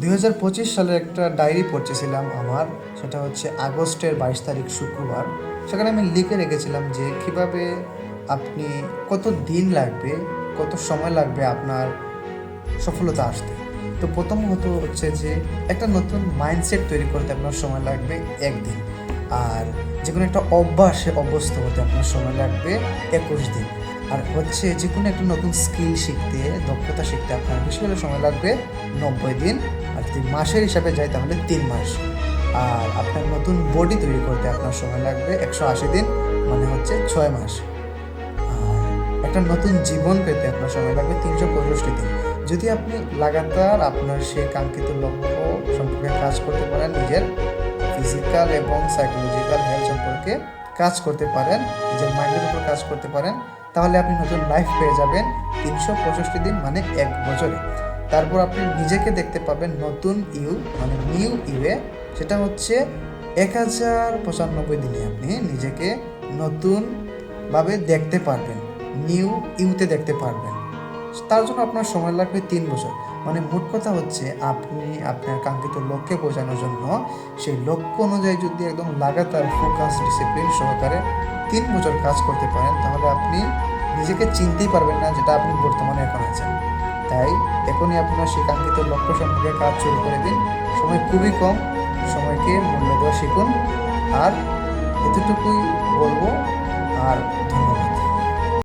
2025 সালের একটা ডায়েরি পড়তেছিলাম আমার, সেটা হচ্ছে আগস্টের 22 তারিখ শুক্রবার। সেখানে আমি লিখে রেখেছিলাম যে কিভাবে আপনি কত দিন লাগবে, কত সময় লাগবে আপনার সফলতা আসতে। তো প্রথমত হচ্ছে যে একটা নতুন মাইন্ডসেট তৈরি করতে আপনার সময় লাগবে 1 দিন। আর যে কোনো একটা অভ্যাসে অভ্যস্ত হতে আপনার সময় লাগবে 21 দিন। আর হচ্ছে যে কোনো একটা নতুন স্কিল শিখতে, দক্ষতা শিখতে আপনার বেশি হলে সময় লাগবে 90 দিন। আর যদি মাসের হিসাবে যায় তাহলে 3 মাস। আর আপনার নতুন বডি তৈরি করতে আপনার সময় লাগবে 180 দিন, মানে হচ্ছে 6 মাস। আর একটা নতুন জীবন পেতে আপনার সময় লাগবে 365 দিন। যদি আপনি লাগাতার আপনার সেই কাঙ্ক্ষিত লক্ষ্য সম্পর্কে কাজ করতে পারেন, নিজের ফিজিক্যাল এবং সাইকোলজিক্যাল হেলথ সম্পর্কে কাজ করতে পারেন, নিজের মাইন্ডের উপর কাজ করতে পারেন, তাহলে আপনি নতুন লাইফ পেয়ে যাবেন 365 দিন, মানে 1 বছরে। তারপর আপনি নিজেকে দেখতে পাবেন নতুন মানে নিউ ইউয়ে। সেটা হচ্ছে 1095 দিনে আপনি নিজেকে নতুনভাবে দেখতে পারবেন, নিউ ইউতে দেখতে পারবেন। তার জন্য আপনার সময় লাগবে 3 বছর। মানে মোট কথা হচ্ছে আপনি আপনার কাঙ্ক্ষিত লক্ষ্যে পৌঁছানোর জন্য সেই লক্ষ্য অনুযায়ী যদি একদম লাগাতার ফোকাস, ডিসিপ্লিন সহকারে 3 বছর কাজ করতে পারেন, তাহলে আপনি নিজেকে চিনতেই পারবেন না যেটা আপনি বর্তমানে এখন আছেন। তাই এখনই আপনার সেই কাঙ্ক্ষিত লক্ষ্য সম্পর্কে কাজ শুরু করে দিন। সময় খুবই কম, সময়কে মূল্য দেওয়া শিখুন। আর এতটুকুই বলবো। আর